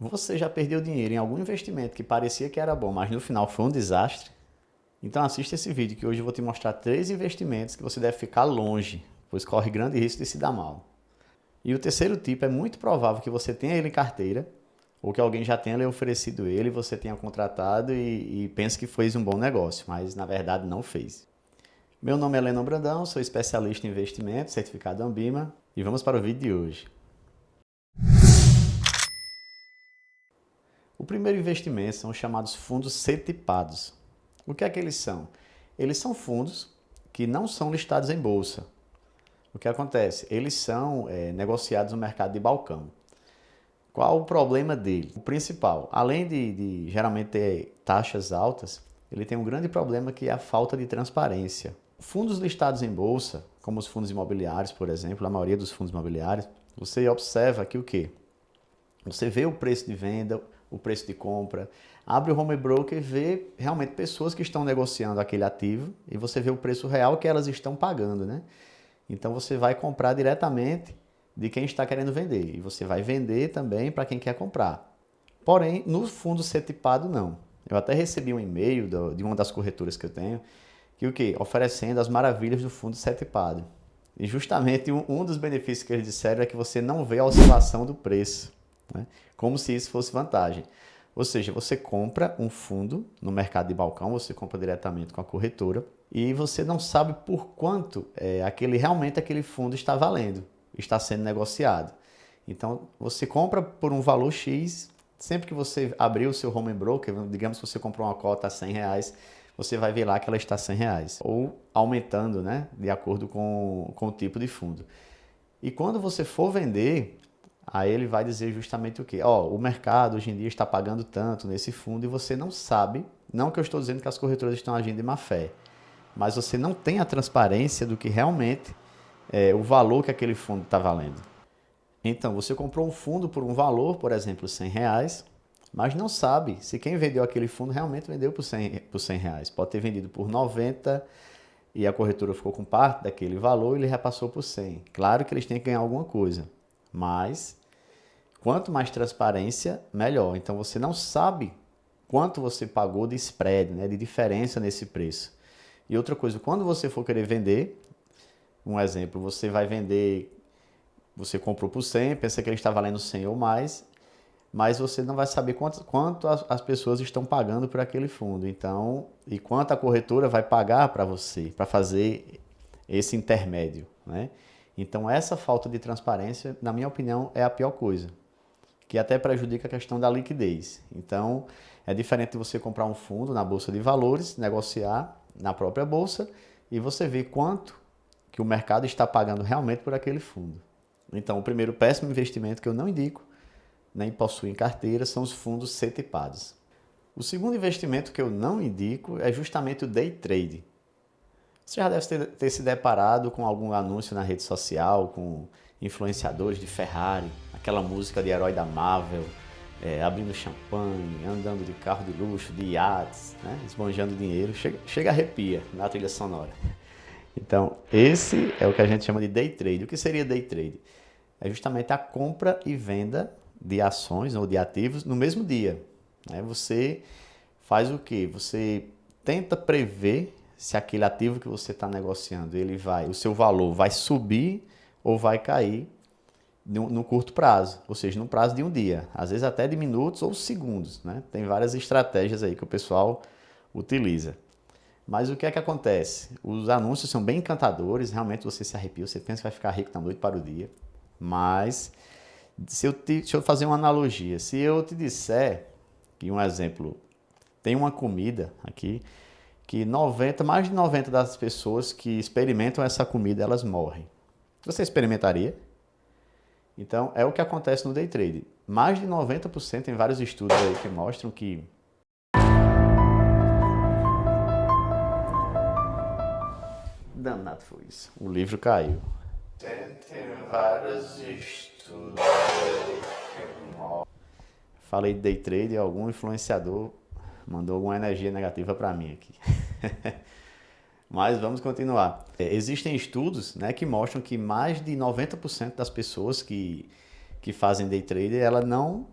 Você já perdeu dinheiro em algum investimento que parecia que era bom, mas no final foi um desastre? Então assista esse vídeo que hoje eu vou te mostrar 3 investimentos que você deve ficar longe, pois corre grande risco de se dar mal. E o terceiro tipo é muito provável que você tenha ele em carteira, ou que alguém já tenha lhe oferecido ele, você tenha contratado e pense que fez um bom negócio, mas na verdade não fez. Meu nome é Lennon Brandão, sou especialista em investimento, certificado Ambima, e vamos para o vídeo de hoje. O primeiro investimento são os chamados fundos C-tipados. O que é que eles são? Eles são fundos que não são listados em bolsa. O que acontece? Eles são negociados no mercado de balcão. Qual o problema dele? O principal, além de geralmente ter taxas altas, ele tem um grande problema que é a falta de transparência. Fundos listados em bolsa, como os fundos imobiliários, por exemplo, a maioria dos fundos imobiliários, você observa que o quê? Você vê o preço de venda, o preço de compra, abre o home broker e vê realmente pessoas que estão negociando aquele ativo e você vê o preço real que elas estão pagando, né? Então você vai comprar diretamente de quem está querendo vender e você vai vender também para quem quer comprar. Porém, no fundo C-tipado não. Eu até recebi um e-mail de uma das corretoras que eu tenho, que o quê? Oferecendo as maravilhas do fundo C-tipado. E justamente um dos benefícios que eles disseram é que você não vê a oscilação do preço, né? Como se isso fosse vantagem. Ou seja, você compra um fundo no mercado de balcão, você compra diretamente com a corretora e você não sabe por quanto realmente aquele fundo está valendo, está sendo negociado. Então, você compra por um valor X, sempre que você abrir o seu home broker, digamos que você comprou uma cota a R$ 100, você vai ver lá que ela está a R$ 100, ou aumentando, né, de acordo com o tipo de fundo. E quando você for vender, aí ele vai dizer justamente o quê? O mercado hoje em dia está pagando tanto nesse fundo e você não sabe, não que eu estou dizendo que as corretoras estão agindo de má fé, mas você não tem a transparência do que realmente é o valor que aquele fundo está valendo. Então, você comprou um fundo por um valor, por exemplo, R$ 100, mas não sabe se quem vendeu aquele fundo realmente vendeu por R$ 100. Pode ter vendido por 90 e a corretora ficou com parte daquele valor e ele repassou por 100. Claro que eles têm que ganhar alguma coisa, mas quanto mais transparência, melhor. Então você não sabe quanto você pagou de spread, né, de diferença nesse preço. E outra coisa, quando você for querer vender, um exemplo, você vai vender, você comprou por 100, pensa que ele está valendo 100 ou mais, mas você não vai saber quanto as pessoas estão pagando por aquele fundo. Então, e quanto a corretora vai pagar para você, para fazer esse intermédio, né? Então, essa falta de transparência, na minha opinião, é a pior coisa, que até prejudica a questão da liquidez. Então, é diferente de você comprar um fundo na bolsa de valores, negociar na própria bolsa e você ver quanto que o mercado está pagando realmente por aquele fundo. Então, o primeiro péssimo investimento que eu não indico, nem possuo em carteira, são os fundos C-tipados. O segundo investimento que eu não indico é justamente o day trade. Você já deve ter se deparado com algum anúncio na rede social, com influenciadores de Ferrari, aquela música de herói da Marvel, abrindo champanhe, andando de carro de luxo, de iates, né, esbanjando dinheiro, chega arrepia na trilha sonora. Então, esse é o que a gente chama de day trade. O que seria day trade? É justamente a compra e venda de ações ou de ativos no mesmo dia, né? Você faz o quê? Você tenta prever se aquele ativo que você está negociando, o seu valor vai subir ou vai cair no curto prazo, ou seja, no prazo de um dia, às vezes até de minutos ou segundos, né? Tem várias estratégias aí que o pessoal utiliza. Mas o que é que acontece? Os anúncios são bem encantadores, realmente você se arrepia, você pensa que vai ficar rico da noite para o dia, mas deixa eu fazer uma analogia. Se eu te disser que, um exemplo, tem uma comida aqui que mais de 90 das pessoas que experimentam essa comida, elas morrem. Você experimentaria? Então, é o que acontece no day trade. Mais de 90% tem vários estudos aí que mostram que danado foi isso. O livro caiu. Tem vários estudos. Falei de day trade e algum influenciador mandou alguma energia negativa para mim aqui. Mas vamos continuar. Existem estudos, né, que mostram que mais de 90% das pessoas que fazem day trade, ela não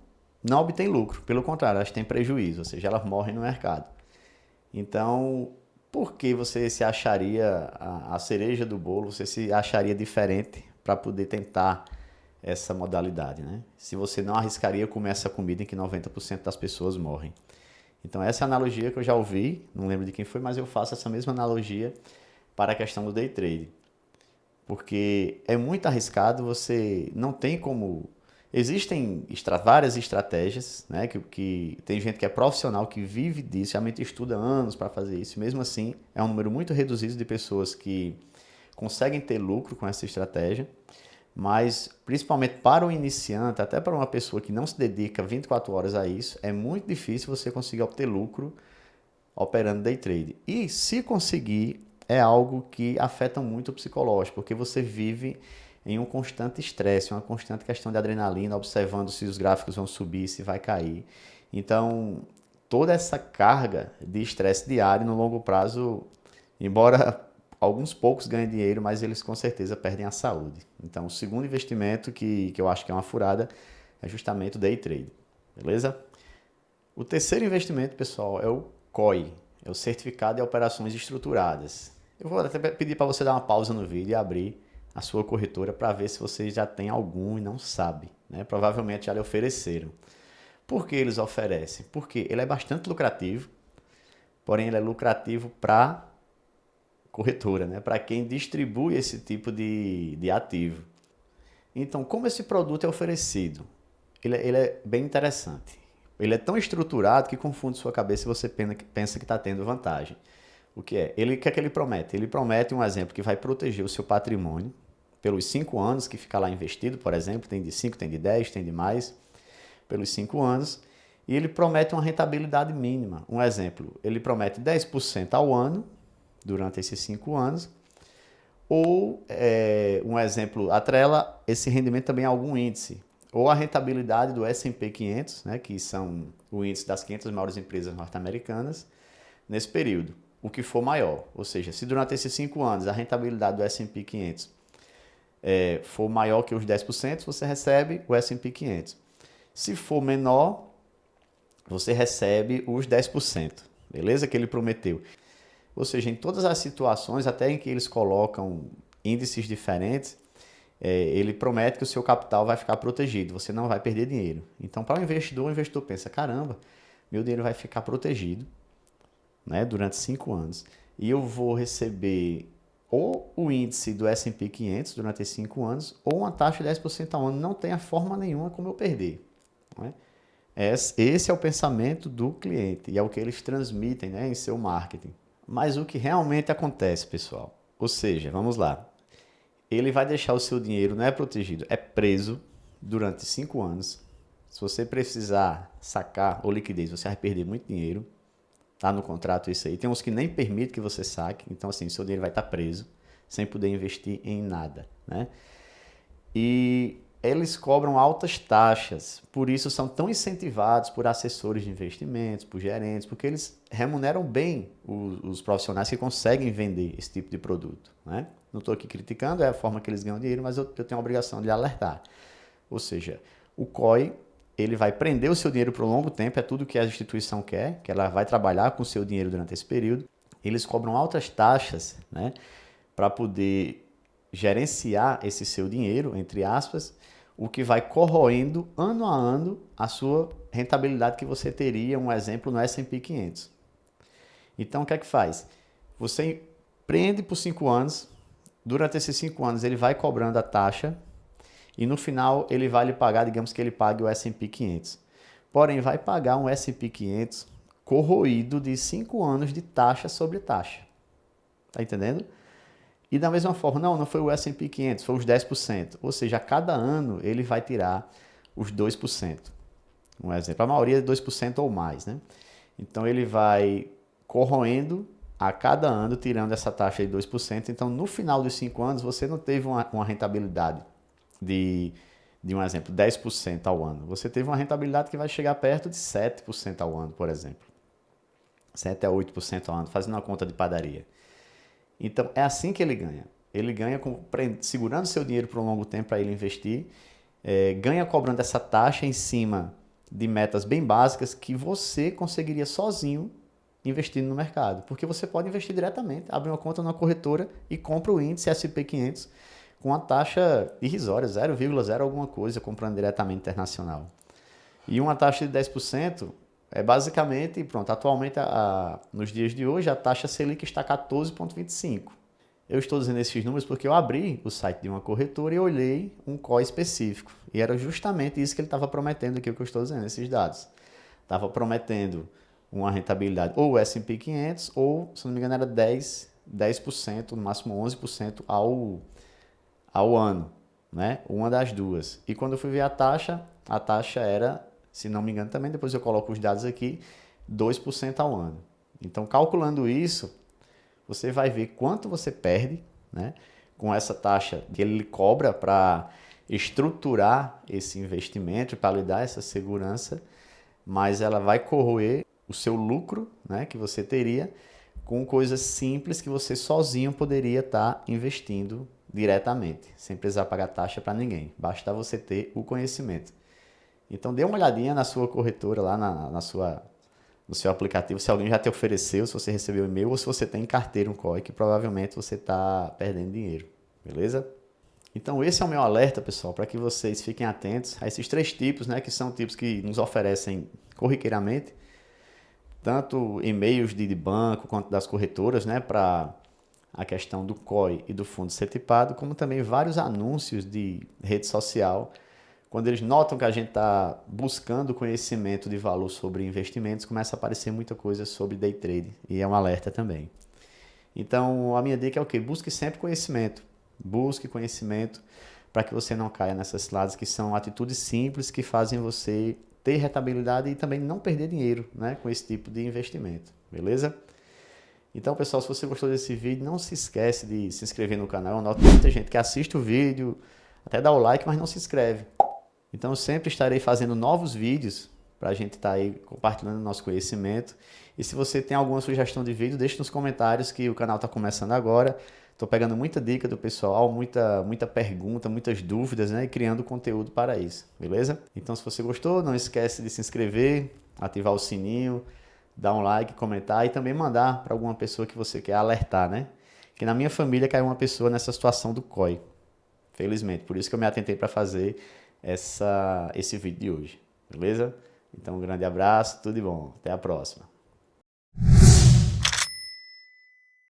não obtêm lucro, pelo contrário, elas têm prejuízo, ou seja, elas morrem no mercado. Então, por que você se acharia a cereja do bolo, você se acharia diferente para poder tentar essa modalidade, né? Se você não arriscaria comer essa comida em que 90% das pessoas morrem. Então, essa é a analogia que eu já ouvi, não lembro de quem foi, mas eu faço essa mesma analogia para a questão do day trade. Porque é muito arriscado, você não tem como. Existem várias estratégias, né? Que tem gente que é profissional, que vive disso, realmente estuda anos para fazer isso. Mesmo assim, é um número muito reduzido de pessoas que conseguem ter lucro com essa estratégia. Mas, principalmente para o iniciante, até para uma pessoa que não se dedica 24 horas a isso, é muito difícil você conseguir obter lucro operando day trade. E se conseguir, é algo que afeta muito o psicológico, porque você vive em um constante estresse, uma constante questão de adrenalina, observando se os gráficos vão subir, se vai cair. Então, toda essa carga de estresse diário no longo prazo, embora alguns poucos ganhem dinheiro, mas eles com certeza perdem a saúde. Então, o segundo investimento que eu acho que é uma furada é justamente o day trade, beleza? O terceiro investimento, pessoal, é o COI, é o Certificado de Operações Estruturadas. Eu vou até pedir para você dar uma pausa no vídeo e abrir a sua corretora para ver se você já tem algum e não sabe, né? Provavelmente já lhe ofereceram. Por que eles oferecem? Porque ele é bastante lucrativo, porém ele é lucrativo para corretora, né? Para quem distribui esse tipo de ativo. Então, como esse produto é oferecido? Ele é bem interessante. Ele é tão estruturado que confunde sua cabeça e você pensa que está tendo vantagem. O que é? O que é que ele promete? Ele promete um exemplo que vai proteger o seu patrimônio pelos 5 anos que fica lá investido, por exemplo, tem de 5, tem de 10, tem de mais, pelos 5 anos, e ele promete uma rentabilidade mínima. Um exemplo, ele promete 10% ao ano, durante esses 5 anos, ou, um exemplo, atrela esse rendimento também a algum índice, ou a rentabilidade do S&P 500, né, que são o índice das 500 maiores empresas norte-americanas, nesse período, o que for maior. Ou seja, se durante esses 5 anos a rentabilidade do S&P 500 for maior que os 10%, você recebe o S&P 500. Se for menor, você recebe os 10%, beleza? Que ele prometeu. Ou seja, em todas as situações, até em que eles colocam índices diferentes, ele promete que o seu capital vai ficar protegido, você não vai perder dinheiro. Então, para o investidor pensa, caramba, meu dinheiro vai ficar protegido, né, durante 5 anos, e eu vou receber ou o índice do S&P 500 durante esses 5 anos, ou uma taxa de 10% ao ano, não tem a forma nenhuma como eu perder. Não é? Esse é o pensamento do cliente, e é o que eles transmitem, né, em seu marketing. Mas o que realmente acontece, pessoal? Ou seja, vamos lá, ele vai deixar o seu dinheiro, não é protegido, é preso durante 5 anos. Se você precisar sacar ou liquidez, você vai perder muito dinheiro. Tá no contrato isso aí. Tem uns que nem permitem que você saque. Então, assim, seu dinheiro vai estar preso, sem poder investir em nada, né? E eles cobram altas taxas. Por isso, são tão incentivados por assessores de investimentos, por gerentes, porque eles remuneram bem os profissionais que conseguem vender esse tipo de produto, né? Não estou aqui criticando, é a forma que eles ganham dinheiro, mas eu tenho a obrigação de alertar. Ou seja, o COI, ele vai prender o seu dinheiro por um longo tempo, é tudo que a instituição quer, que ela vai trabalhar com o seu dinheiro durante esse período. Eles cobram altas taxas, né, para poder gerenciar esse seu dinheiro, entre aspas, o que vai corroendo ano a ano a sua rentabilidade que você teria, um exemplo, no S&P 500. Então, o que é que faz? Você prende por 5 anos, durante esses 5 anos ele vai cobrando a taxa, e no final ele vai lhe pagar, digamos que ele pague o S&P 500. Porém, vai pagar um S&P 500 corroído de 5 anos de taxa sobre taxa. Tá entendendo? E da mesma forma, não foi o S&P 500, foi os 10%. Ou seja, a cada ano ele vai tirar os 2%. Um exemplo, a maioria é 2% ou mais, né? Então ele vai corroendo a cada ano, tirando essa taxa de 2%. Então, no final dos 5 anos, você não teve uma rentabilidade de um exemplo, 10% ao ano. Você teve uma rentabilidade que vai chegar perto de 7% ao ano, por exemplo. 7 a 8% ao ano, fazendo uma conta de padaria. Então, é assim que ele ganha. Ele ganha segurando seu dinheiro por um longo tempo para ele investir, ganha cobrando essa taxa em cima de metas bem básicas que você conseguiria sozinho investindo no mercado. Porque você pode investir diretamente, abre uma conta numa corretora e compra o índice S&P 500 com uma taxa irrisória, 0,0 alguma coisa, comprando diretamente internacional. E uma taxa de 10% é basicamente, pronto, atualmente nos dias de hoje a taxa Selic está 14,25%. Eu estou dizendo esses números porque eu abri o site de uma corretora e olhei um COI específico. E era justamente isso que ele estava prometendo aqui, o que eu estou dizendo, esses dados. Estava prometendo uma rentabilidade ou S&P 500 ou, se não me engano, era 10%, no máximo 11% ao ano, né? Uma das duas. E quando eu fui ver a taxa era, se não me engano também, depois eu coloco os dados aqui, 2% ao ano. Então, calculando isso, você vai ver quanto você perde, né, com essa taxa que ele cobra para estruturar esse investimento, para lhe dar essa segurança, mas ela vai corroer o seu lucro, né, que você teria com coisas simples que você sozinho poderia estar investindo diretamente, sem precisar pagar taxa para ninguém. Basta você ter o conhecimento. Então, dê uma olhadinha na sua corretora, lá no seu aplicativo, se alguém já te ofereceu, se você recebeu o e-mail ou se você tem em carteira um COI, que provavelmente você está perdendo dinheiro, beleza? Então esse é o meu alerta, pessoal, para que vocês fiquem atentos a esses 3 tipos, né, que são tipos que nos oferecem corriqueiramente, tanto e-mails de banco quanto das corretoras, né, para a questão do COI e do fundo ser tipado, como também vários anúncios de rede social. Quando eles notam que a gente está buscando conhecimento de valor sobre investimentos, começa a aparecer muita coisa sobre day trade e é um alerta também. Então, a minha dica é o quê? Busque sempre conhecimento. Busque conhecimento para que você não caia nessas ciladas, que são atitudes simples que fazem você ter rentabilidade e também não perder dinheiro, né, com esse tipo de investimento. Beleza? Então, pessoal, se você gostou desse vídeo, não se esquece de se inscrever no canal. Eu noto muita gente que assiste o vídeo, até dá o like, mas não se inscreve. Então, eu sempre estarei fazendo novos vídeos para a gente estar aí compartilhando nosso conhecimento. E se você tem alguma sugestão de vídeo, deixe nos comentários, que o canal está começando agora. Estou pegando muita dica do pessoal, muita pergunta, muitas dúvidas, né? E criando conteúdo para isso, beleza? Então, se você gostou, não esquece de se inscrever, ativar o sininho, dar um like, comentar e também mandar para alguma pessoa que você quer alertar, né? Que na minha família caiu uma pessoa nessa situação do COI, felizmente. Por isso que eu me atentei para fazer esse vídeo de hoje, beleza? Então, um grande abraço, tudo de bom, até a próxima.